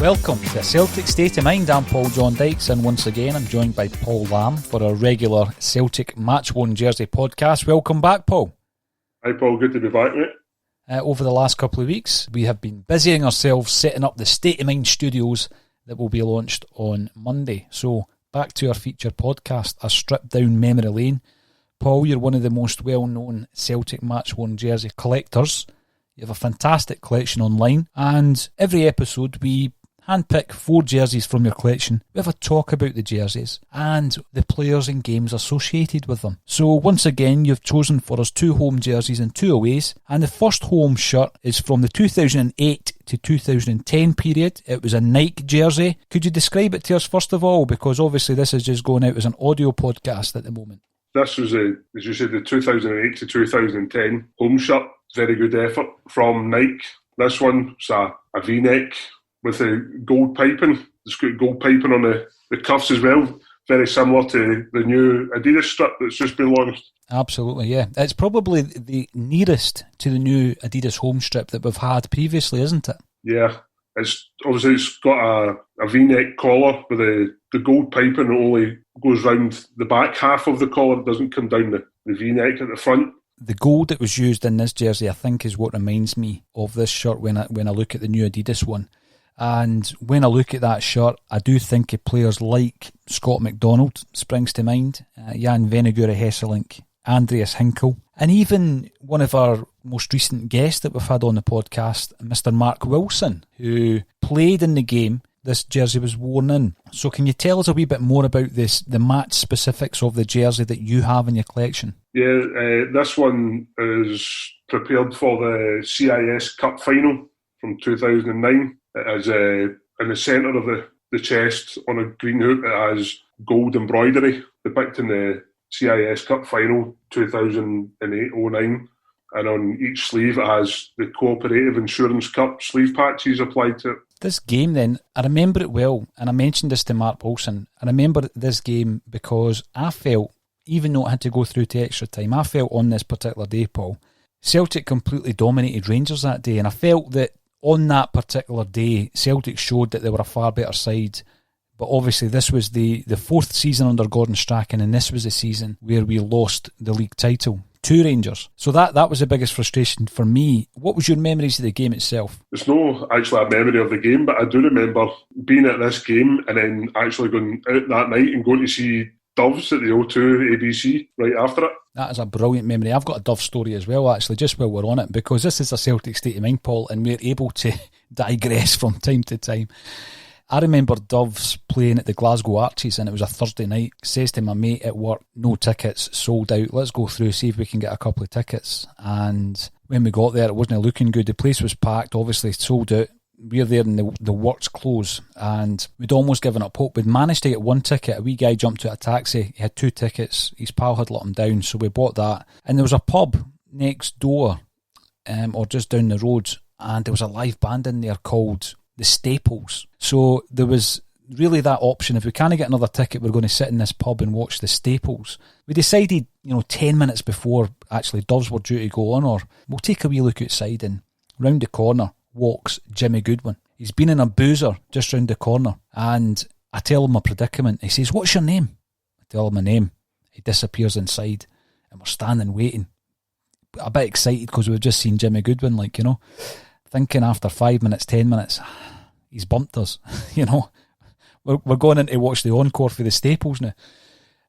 Welcome to the Celtic State of Mind. I'm John Dykes, and once again I'm joined by Paul Lamb for our regular Celtic Matchworn jersey podcast. Welcome back, Paul. Hi Paul, good to be back, mate. Over the last couple of weeks we have been busying ourselves setting up the State of Mind studios that will be launched on Monday. So back to our featured podcast, a stripped down memory lane. Paul, you're one of the most well known Celtic Matchworn jersey collectors. You have a fantastic collection online, and every episode we handpick 4 jerseys from your collection. We have a talk about the jerseys and the players and games associated with them. So once again, you've chosen for us 2 home jerseys and 2 aways. And the first home shirt is from the 2008 to 2010 period. It was a Nike jersey. Could you describe it to us first of all? Because obviously this is just going out as an audio podcast at the moment. This was, as you said, the 2008 to 2010 home shirt. Very good effort from Nike. This one's a V-neck with a gold piping. It's got gold piping on the cuffs as well. Very similar to the new Adidas strip that's just been launched. Absolutely, yeah. It's probably the nearest to the new Adidas home strip that we've had previously, isn't it? Yeah. It's got a V-neck collar with the gold piping. It only goes round the back half of the collar. It doesn't come down the V-neck at the front. The gold that was used in this jersey, I think, is what reminds me of this shirt when I look at the new Adidas one. And when I look at that shirt, I do think of players like Scott McDonald springs to mind, Jan Vennegoor Hesselink, Andreas Hinkel, and even one of our most recent guests that we've had on the podcast, Mr. Mark Wilson, who played in the game this jersey was worn in. So can you tell us a wee bit more about the match specifics of the jersey that you have in your collection? Yeah, this one is prepared for the CIS Cup final from 2009. It has in the centre of the chest on a green hoop, it has gold embroidery depicting the CIS Cup final 2008-09, and on each sleeve it has the Cooperative Insurance Cup sleeve patches applied to it. This game then, I remember it well, and I mentioned this to Mark Wilson. I remember this game because I felt, even though it had to go through to extra time, I felt on this particular day, Paul, Celtic completely dominated Rangers that day, and I felt that on that particular day, Celtic showed that they were a far better side. But obviously this was the 4th season under Gordon Strachan, and this was the season where we lost the league title to Rangers. So that was the biggest frustration for me. What was your memories of the game itself? There's no actually a memory of the game, but I do remember being at this game and then actually going out that night and going to see Doves at the O2 ABC right after it. That is a brilliant memory. I've got a Dove story as well, actually, just while we're on it, because this is a Celtic State of Mind, Paul, and we're able to digress from time to time. I remember Doves playing at the Glasgow Arches, and it was a Thursday night. Says to my mate at work, no tickets, sold out. Let's go through, see if we can get a couple of tickets. And when we got there, it wasn't looking good. The place was packed, obviously sold out. We're there and the works close, and we'd almost given up hope. We'd managed to get 1 ticket. A wee guy jumped out a taxi. He had 2 tickets. His pal had let him down, so we bought that. And there was a pub next door, or just down the road, and there was a live band in there called the Staples. So there was really that option. If we can't get another ticket, we're going to sit in this pub and watch the Staples. We decided, 10 minutes before actually Doves were due to go on, or we'll take a wee look outside, and round the corner walks Jimmy Goodwin. He's been in a boozer just round the corner, and I tell him my predicament. He says, "What's your name?" I tell him my name. He disappears inside, and we're standing waiting, a bit excited because we've just seen Jimmy Goodwin, thinking after 5 minutes, 10 minutes, he's bumped us. We're going in to watch the encore for the Staples now,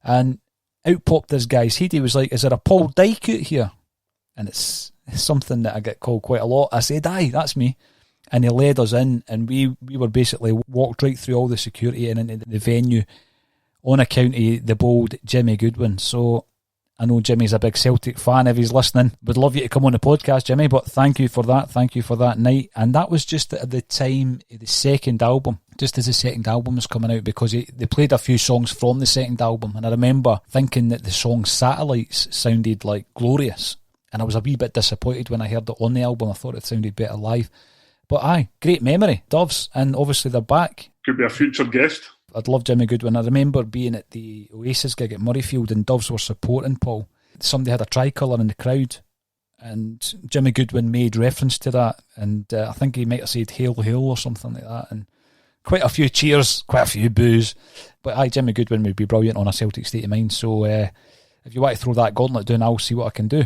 and out popped this guy's head. He was like, "Is there a Paul Dyke out here?" And it's something that I get called quite a lot. I said, "Aye, that's me." And he led us in, and we were basically walked right through all the security and into the venue on account of the bold Jimmy Goodwin. So I know Jimmy's a big Celtic fan. If he's listening, would love you to come on the podcast, Jimmy, but thank you for that night. And that was just at the time of the second album, just as the second album was coming out, because they played a few songs from the second album, and I remember thinking that the song Satellites sounded like glorious, and I was a wee bit disappointed when I heard it on the album. I thought it sounded better live. But aye, great memory, Doves, and obviously they're back. Could be a future guest. I'd love Jimmy Goodwin. I remember being at the Oasis gig at Murrayfield and Doves were supporting Paul. Somebody had a tricolour in the crowd and Jimmy Goodwin made reference to that, and I think he might have said Hail Hail or something like that, and quite a few cheers, quite a few boos. But aye, Jimmy Goodwin would be brilliant on a Celtic State of Mind, so if you want to throw that gauntlet down, I'll see what I can do.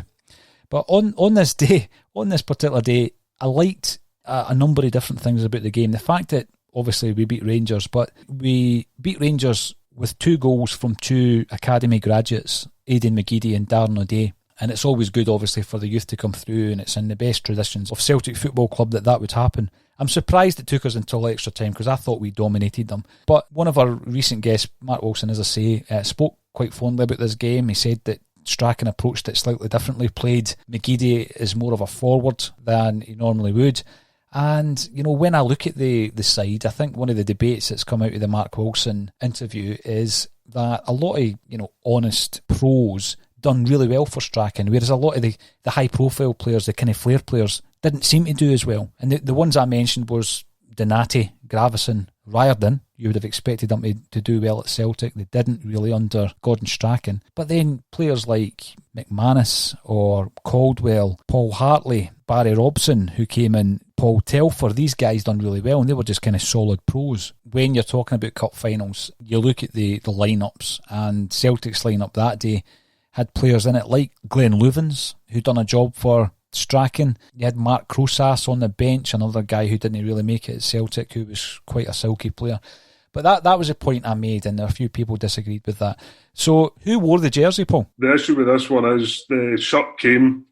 But on this particular day, I liked a number of different things about the game. The fact that obviously we beat Rangers, but we beat Rangers with 2 goals from 2 academy graduates, Aidan McGeady and Darren O'Day. And it's always good, obviously, for the youth to come through, and it's in the best traditions of Celtic Football Club that would happen. I'm surprised it took us until extra time, because I thought we dominated them. But one of our recent guests, Mark Wilson, as I say, spoke quite fondly about this game. He said that Strachan approached it slightly differently, played McGeady as more of a forward than he normally would. And, you know, when I look at the side, I think one of the debates that's come out of the Mark Wilson interview is that a lot of, you know, honest pros done really well for Strachan, whereas a lot of the high-profile players, the kind of flair players, didn't seem to do as well. And the ones I mentioned was Donati, Gravison, Riordan. You would have expected them to do well at Celtic. They didn't really under Gordon Strachan. But then players like McManus or Caldwell, Paul Hartley, Barry Robson, who came in, Paul Telfer, these guys done really well, and they were just kind of solid pros. When you're talking about cup finals, you look at the lineups, and Celtic's lineup that day had players in it like Glenn Louvens, who done a job for Strachan. You had Mark Crosas on the bench, another guy who didn't really make it at Celtic, who was quite a silky player. But that was a point I made, and a few people disagreed with that. So who wore the jersey, Paul? The issue with this one is the shirt came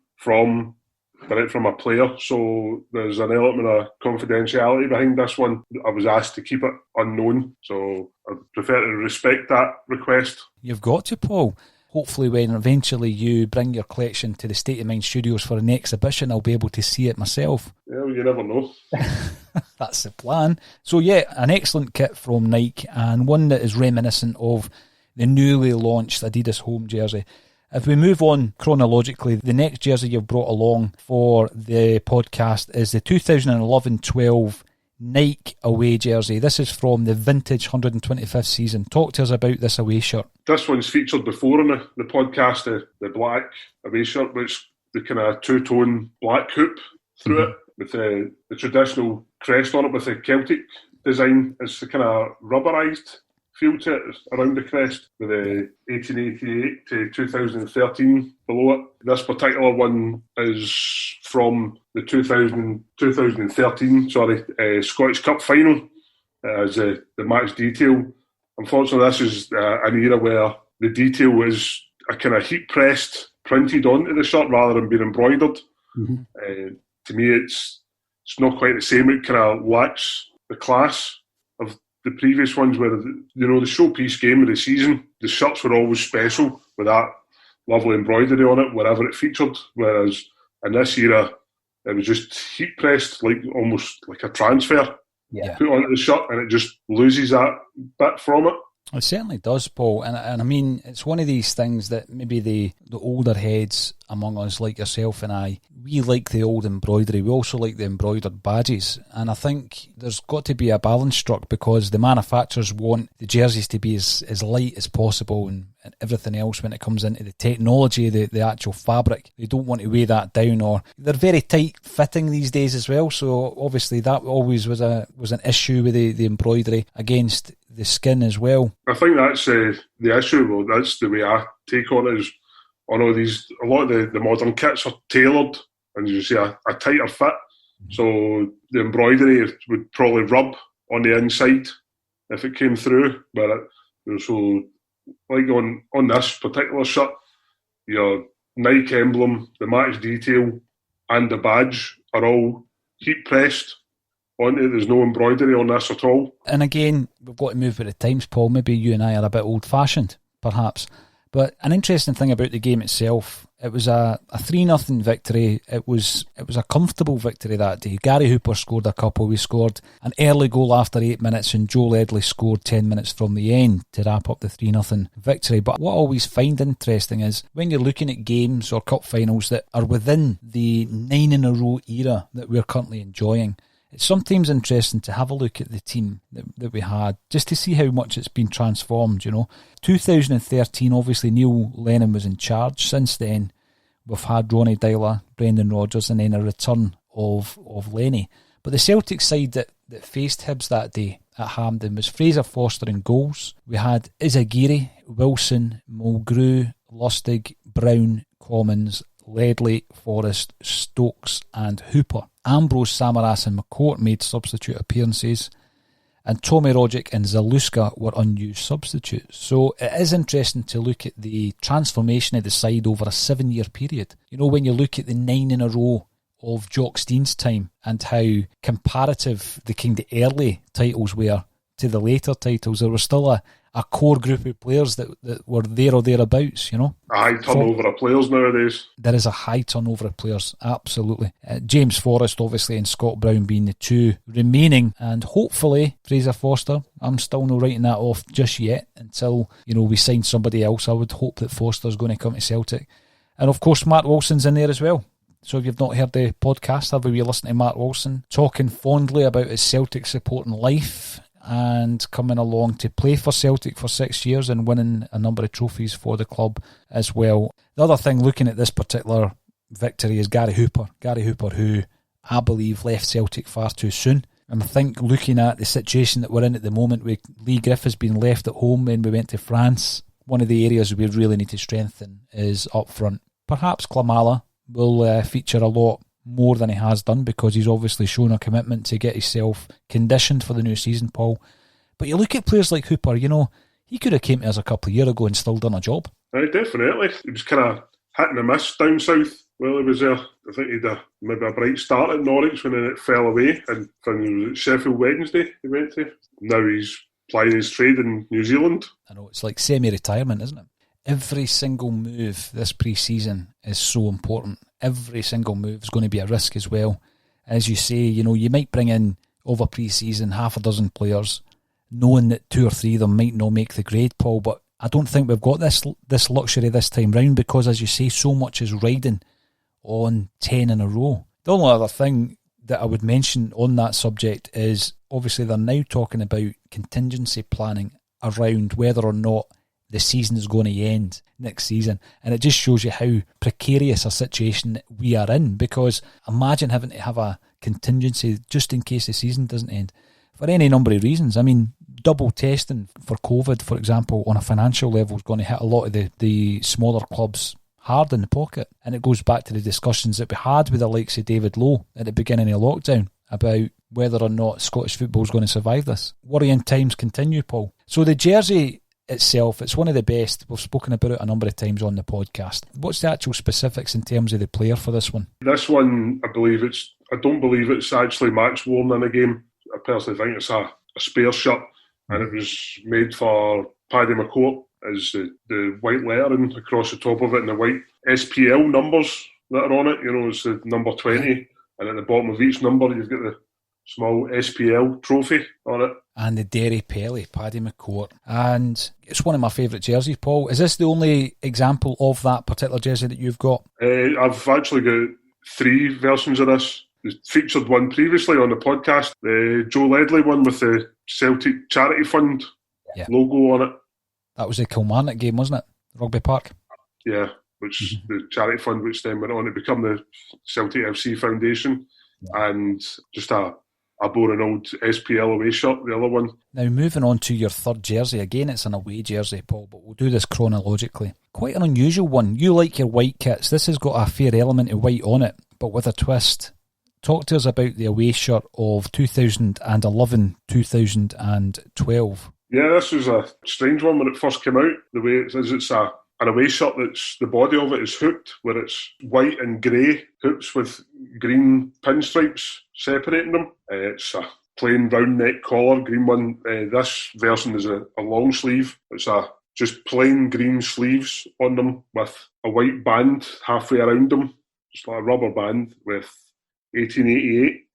direct from a player, so there's an element of confidentiality behind this one. I was asked to keep it unknown, so I prefer to respect that request. You've got to, Paul. Hopefully when eventually you bring your collection to the State of Mind studios for an exhibition, I'll be able to see it myself. Yeah, well, you never know. That's the plan. So yeah, an excellent kit from Nike, and one that is reminiscent of the newly launched Adidas home jersey. If we move on chronologically, the next jersey you've brought along for the podcast is the 2011-12 Nike away jersey. This is from the vintage 125th season. Talk to us about this away shirt. This one's featured before in the podcast, the black away shirt, which the kind of two-tone black hoop through it, with the traditional crest on it with the Celtic design. It's the kind of rubberised feel to it around the crest, with the 1888 to 2013 below it. This particular one is from the 2013 Scottish Cup final as the match detail. Unfortunately, this is an era where the detail is a kind of heat pressed, printed onto the shirt rather than being embroidered. To me, it's not quite the same. It kind of lacks the class of the previous ones, where the showpiece game of the season, the shirts were always special with that lovely embroidery on it wherever it featured. Whereas in this era, it was just heat pressed, like almost like a transfer put onto the shirt, and it just loses that bit from it. It certainly does, Paul, and I mean, it's one of these things that maybe the older heads among us, like yourself and I, we like the old embroidery. We also like the embroidered badges, and I think there's got to be a balance struck, because the manufacturers want the jerseys to be as light as possible, and everything else when it comes into the technology, the actual fabric. They don't want to weigh that down, or they're very tight fitting these days as well, so obviously that always was an issue with the embroidery against the skin as well. I think that's the issue. Well, that's the way I take on it. Is a lot of the modern kits are tailored, and you see a tighter fit. So the embroidery would probably rub on the inside if it came through. But so, like on this particular shirt, your Nike emblem, the match detail, and the badge are all heat pressed onto it. There's no embroidery on this at all. And again, we've got to move with the times, Paul. Maybe you and I are a bit old-fashioned, perhaps. But an interesting thing about the game itself, it was a 3-0 victory. It was a comfortable victory that day. Gary Hooper scored a couple. We scored an early goal after 8 minutes, and Joe Ledley scored 10 minutes from the end to wrap up the 3-0 victory. But what I always find interesting is when you're looking at games or cup finals that are within the 9-in-a-row era that we're currently enjoying, it's sometimes interesting to have a look at the team that we had, just to see how much it's been transformed, 2013, obviously Neil Lennon was in charge. Since then, we've had Ronnie Dyler, Brendan Rodgers, and then a return of Lenny. But the Celtic side that faced Hibs that day at Hampden was Fraser Forster in goals. We had Izagiri, Wilson, Mulgrew, Lustig, Brown, Commons, Ledley, Forrest, Stokes and Hooper. Ambrose, Samaras and McCourt made substitute appearances, and Tommy Rogic and Zaluska were unused substitutes. So it is interesting to look at the transformation of the side over a 7-year period. When you look at the 9-in-a-row of Jock Stein's time and how comparative the kind of early titles were to the later titles, there was still a core group of players that were there or thereabouts, A high turnover of players nowadays. There is a high turnover of players, absolutely. James Forrest, obviously, and Scott Brown being the two remaining, and hopefully Fraser Forster. I'm still not writing that off just yet until, we sign somebody else. I would hope that Forster's going to come to Celtic. And of course, Mark Wilson's in there as well. So if you've not heard the podcast, have a wee listen to Mark Wilson talking fondly about his Celtic supporting life and coming along to play for Celtic for 6 years and winning a number of trophies for the club as well. The other thing looking at this particular victory is Gary Hooper. Gary Hooper, who I believe left Celtic far too soon. And I think looking at the situation that we're in at the moment with Lee Griffiths being left at home when we went to France, one of the areas we really need to strengthen is up front. Perhaps Klimala will feature a lot more than he has done because he's obviously shown a commitment to get himself conditioned for the new season, Paul. But you look at players like Hooper, he could have came to us a couple of years ago and still done a job. Definitely. He was kind of hit and miss down south while he was there. I think he had maybe a bright start at Norwich when it fell away, and from Sheffield Wednesday he went to. Now he's plying his trade in New Zealand. I know, it's like semi-retirement, isn't it? Every single move this pre-season is so important. Every single move is going to be a risk as well. As you say, you might bring in over pre-season half a dozen players, knowing that 2 or 3 of them might not make the grade, Paul, but I don't think we've got this luxury this time round because, as you say, so much is riding on 10 in a row. The only other thing that I would mention on that subject is obviously they're now talking about contingency planning around whether or not the season is going to end next season, and it just shows you how precarious a situation we are in, because imagine having to have a contingency just in case the season doesn't end for any number of reasons. I mean, double testing for COVID, for example, on a financial level is going to hit a lot of the smaller clubs hard in the pocket, and it goes back to the discussions that we had with the likes of David Lowe at the beginning of lockdown about whether or not Scottish football is going to survive this. Worrying times continue, Paul. So the jersey itself, it's one of the best. We've spoken about it a number of times on the podcast. What's the actual specifics in terms of the player for this one? This one, I don't believe it's actually match-worn in a game. I personally think it's a spare shirt, and it was made for Paddy McCourt as the white lettering across the top of it and the white SPL numbers that are on it. It's the number 20, and at the bottom of each number you've got the small SPL trophy on it. And the Derry Pelly, Paddy McCourt. And it's one of my favourite jerseys, Paul. Is this the only example of that particular jersey that you've got? I've actually got 3 versions of this. I featured one previously on the podcast, the Joe Ledley one with the Celtic Charity Fund logo on it. That was the Kilmarnock game, wasn't it? Rugby Park? Yeah, which the Charity Fund, which then went on to become the Celtic FC Foundation. Yeah. And just I bore an old SPL away shirt, the other one. Now, moving on to your third jersey. Again, it's an away jersey, Paul, but we'll do this chronologically. Quite an unusual one. You like your white kits. This has got a fair element of white on it, but with a twist. Talk to us about the away shirt of 2011-2012. Yeah, this was a strange one when it first came out. The way it is, it's an away shirt that's, the body of it is hooped, where it's white and grey hoops with green pinstripes separating them. It's a plain round neck collar, green one. This version is a long sleeve. It's a just plain green sleeves on them with a white band halfway around them, just like a rubber band with 1888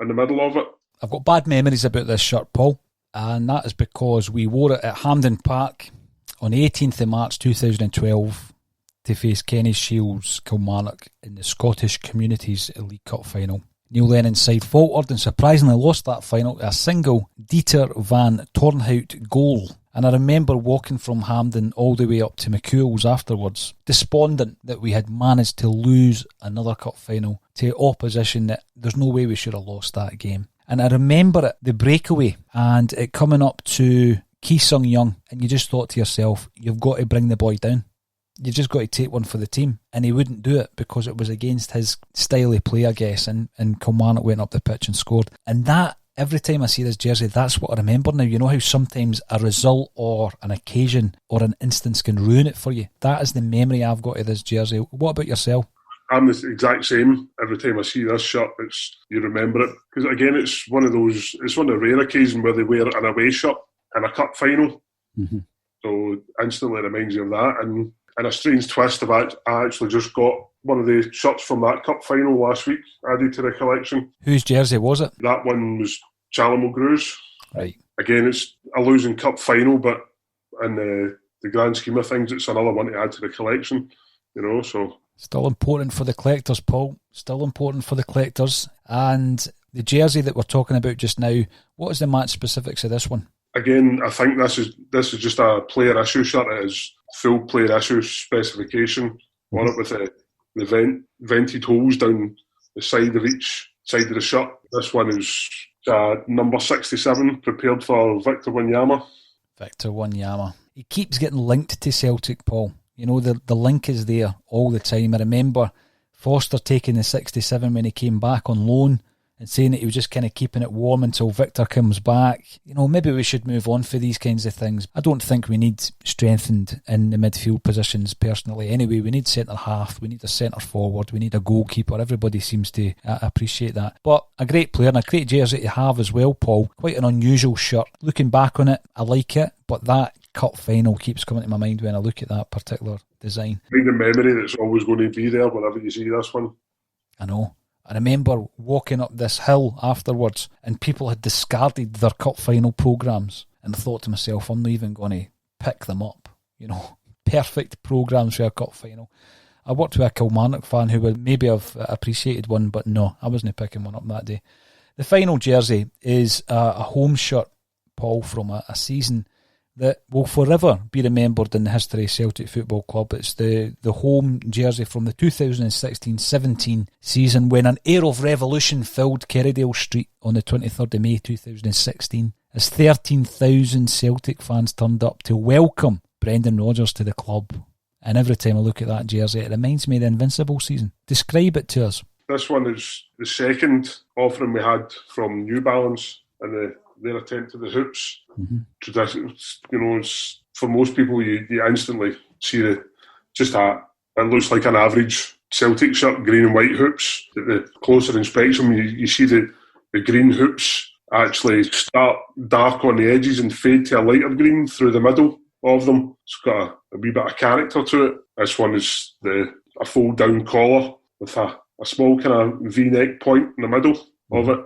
in the middle of it. I've got bad memories about this shirt, Paul, and that is because we wore it at Hampden Park on the 18th of March 2012 to face Kenny Shields Kilmarnock in the Scottish Communities League Cup final. Neil Lennon's side faltered and surprisingly lost that final to a single Dieter van Tornhout goal. And I remember walking from Hampden all the way up to McCool's afterwards, despondent that we had managed to lose another cup final to opposition that there's no way we should have lost that game. And I remember it, the breakaway, and it coming up to Ki Sung Young, and you just thought to yourself, you've got to bring the boy down. You've just got to take one for the team. And he wouldn't do it because it was against his style of play, I guess, and Kilmarnock went up the pitch and scored. And that, every time I see this jersey, that's what I remember now. You know how sometimes a result or an occasion or an instance can ruin it for you? That is the memory I've got of this jersey. What about yourself? I'm the exact same. Every time I see this shirt, you remember it. Because again, it's one of the rare occasions where they wear an away shirt in a cup final. Mm-hmm. So instantly it reminds you of that. And in a strange twist, I actually just got one of the shirts from that cup final last week added to the collection. Whose jersey was it? That one was Chalamo Gru's. Right. Again, it's a losing cup final, but in the grand scheme of things, it's another one to add to the collection, so... Still important for the collectors, Paul. Still important for the collectors. And the jersey that we're talking about just now, what is the match specifics of this one? Again, I think this is just a player issue shirt. It is full player issue specification on it with the vented holes down the side of each side of the shirt. This one is number 67, prepared for Victor Wanyama. Victor Wanyama. He keeps getting linked to Celtic, Paul. The link is there all the time. I remember Foster taking the 67 when he came back on loan and saying that he was just kind of keeping it warm until Victor comes back. Maybe we should move on for these kinds of things. I don't think we need strengthened in the midfield positions personally. Anyway, we need centre-half, we need a centre-forward, we need a goalkeeper. Everybody seems to appreciate that. But a great player and a great jersey to have as well, Paul. Quite an unusual shirt. Looking back on it, I like it, but that cup final keeps coming to my mind when I look at that particular design. Kind of memory that's always going to be there whenever you see this one. I know. I remember walking up this hill afterwards and people had discarded their cup final programmes, and I thought to myself, I'm not even going to pick them up. Perfect programmes for a cup final. I worked with a Kilmarnock fan who would maybe have appreciated one, but no, I wasn't picking one up that day. The final jersey is a home shirt, Paul, from a season that will forever be remembered in the history of Celtic Football Club. It's the home jersey from the 2016-17 season when an air of revolution filled Kerrydale Street on the 23rd of May 2016 as 13,000 Celtic fans turned up to welcome Brendan Rodgers to the club. And every time I look at that jersey, it reminds me of the Invincible season. Describe it to us. This one is the second offering we had from New Balance and their attempt at the hoops. Mm-hmm. It's, for most people, you instantly see it looks like an average Celtic shirt, green and white hoops. The closer inspection, you see the green hoops actually start dark on the edges and fade to a lighter green through the middle of them. It's got a wee bit of character to it. This one is a fold-down collar with a small kind of V-neck point in the middle of it.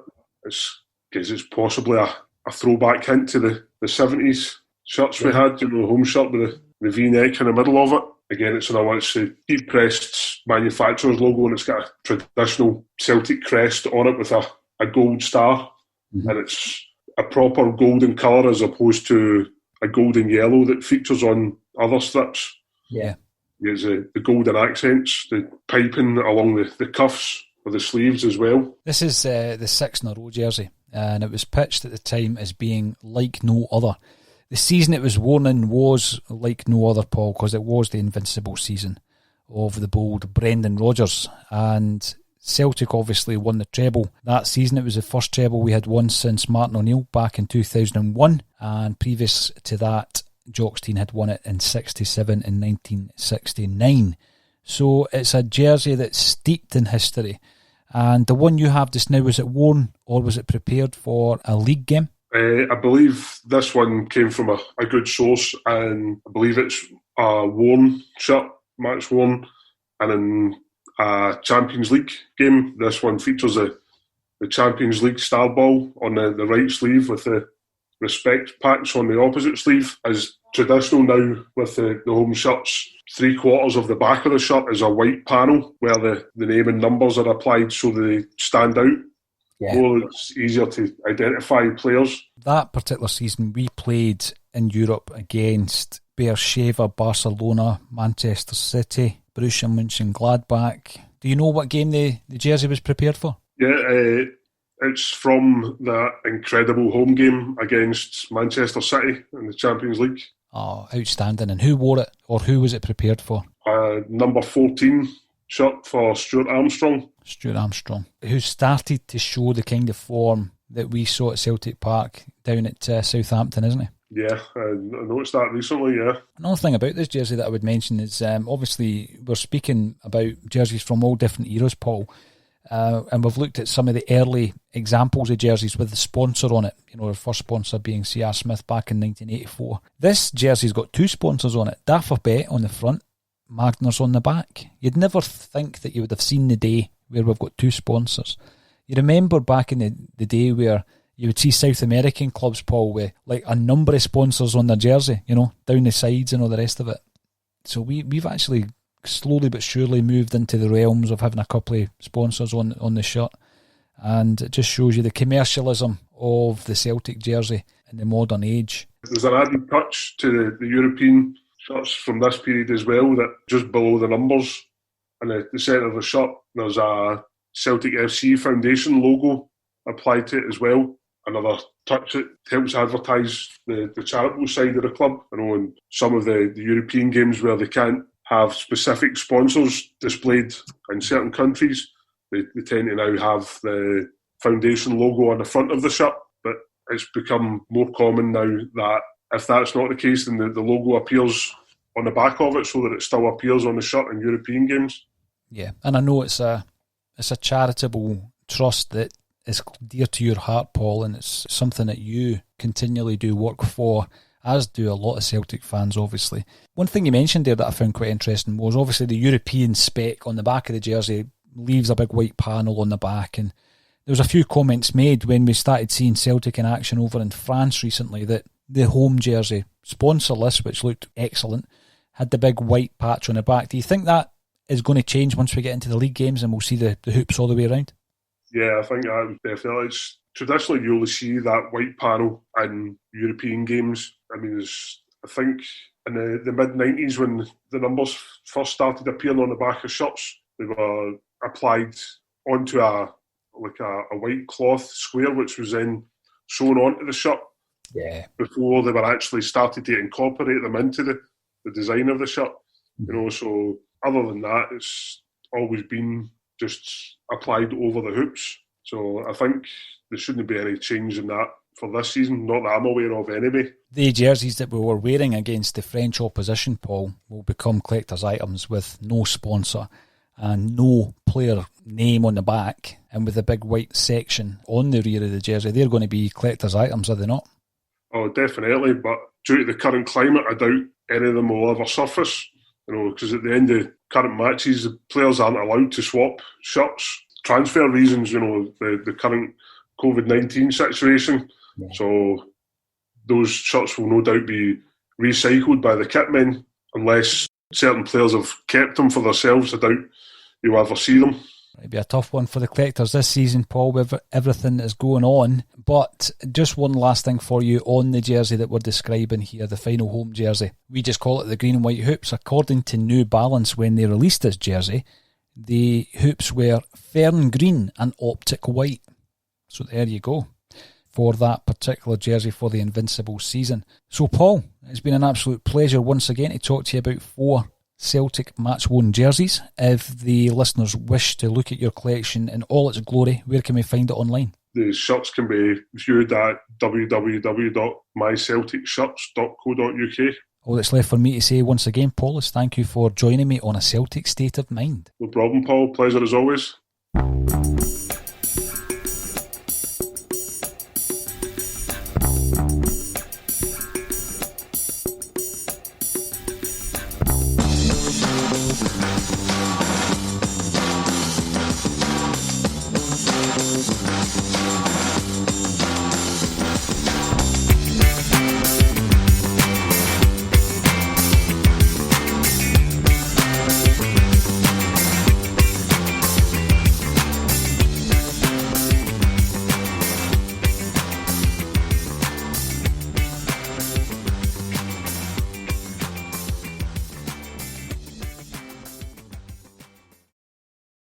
It's possibly a throwback hint to the 70s shirts we had, home shirt with the V-neck in the middle of it. Again, it's a deep-pressed manufacturer's logo, and it's got a traditional Celtic crest on it with a gold star. Mm-hmm. And it's a proper golden colour as opposed to a golden yellow that features on other strips. Yeah. There's the golden accents, the piping along the cuffs of the sleeves as well. This is the 6-in-a-row jersey, and it was pitched at the time as being like no other. The season it was worn in was like no other, Paul, because it was the invincible season of the bold Brendan Rodgers. And Celtic obviously won the treble that season. It was the first treble we had won since Martin O'Neill back in 2001. And previous to that, Jockstein had won it in 67 and 1969. So it's a jersey that's steeped in history. And the one you have just now, was it worn or was it prepared for a league game? I believe this one came from a good source, and I believe it's a worn shirt, Matchworn, and in a Champions League game, this one features the Champions League star ball on the right sleeve with the respect patch on the opposite sleeve. As traditional now with the home shirts, 3/4 of the back of the shirt is a white panel where the name and numbers are applied so they stand out. Yeah. More, it's easier to identify players. That particular season, we played in Europe against Beersheva, Barcelona, Manchester City, Borussia Mönchengladbach. Do you know what game the jersey was prepared for? Yeah, it's from that incredible home game against Manchester City in the Champions League. Oh, outstanding. And who wore it, or who was it prepared for? Number 14 shirt for Stuart Armstrong. Stuart Armstrong, who started to show the kind of form that we saw at Celtic Park down at Southampton, isn't he? Yeah, I noticed that recently, yeah. Another thing about this jersey that I would mention is obviously we're speaking about jerseys from all different eras, Paul, and we've looked at some of the early examples of jerseys with the sponsor on it, you know, the first sponsor being C.R. Smith back in 1984. This jersey's got two sponsors on it, Daffer Bet on the front, Magners on the back. You'd never think that you would have seen the day where we've got two sponsors. You remember back in the day where you would see South American clubs, Paul, with like a number of sponsors on their jersey, you know, down the sides and all the rest of it. So we've actually slowly but surely moved into the realms of having a couple of sponsors on the shirt, and it just shows you the commercialism of the Celtic jersey in the modern age. There's an added touch to the European shirts from this period as well, that just below the numbers and the centre of the shirt, there's a Celtic FC Foundation logo applied to it as well. Another touch that helps advertise the charitable side of the club. I know in some of the European games where they can't have specific sponsors displayed in certain countries, they tend to now have the foundation logo on the front of the shirt. But it's become more common now that if that's not the case, then the logo appears on the back of it so that it still appears on the shirt in European games. Yeah, and I know it's a charitable trust that is dear to your heart, Paul, and it's something that you continually do work for, as do a lot of Celtic fans, obviously. One thing you mentioned there that I found quite interesting was obviously the European spec on the back of the jersey leaves a big white panel on the back, and there was a few comments made when we started seeing Celtic in action over in France recently that the home jersey, sponsorless, which looked excellent, had the big white patch on the back. Do you think that is going to change once we get into the league games and we'll see the hoops all the way around? Yeah, I think that definitely. Traditionally, you only see that white panel in European games. I mean, I think in the mid-90s when the numbers first started appearing on the back of shirts, they were applied onto a white cloth square, which was then sewn onto the shirt. Yeah. Before they were actually started to incorporate them into the design of the shirt. You know, so other than that, it's always been just applied over the hoops. So I think there shouldn't be any change in that for this season, not that I'm aware of anyway. The jerseys that we were wearing against the French opposition, Paul, will become collector's items with no sponsor and no player name on the back, and with a big white section on the rear of the jersey. They're going to be collector's items, are they not? Oh, definitely, but due to the current climate, I doubt any of them will ever surface. You know, because at the end of current matches, the players aren't allowed to swap shirts. Transfer reasons, you know, the current COVID-19 situation. Yeah. So those shirts will no doubt be recycled by the kitmen unless certain players have kept them for themselves. I doubt you'll ever see them. It'd be a tough one for the collectors this season, Paul, with everything that's going on. But just one last thing for you on the jersey that we're describing here, the final home jersey. We just call it the green and white hoops. According to New Balance, when they released this jersey, the hoops were fern green and optic white. So there you go for that particular jersey for the Invincible season. So, Paul, it's been an absolute pleasure once again to talk to you about 4 Celtic match-worn jerseys. If the listeners wish to look at your collection in all its glory, where can we find it online? The shirts can be viewed at www.mycelticshirts.co.uk. All that's left for me to say once again, Paul, is thank you for joining me on A Celtic State of Mind. No problem, Paul. Pleasure as always.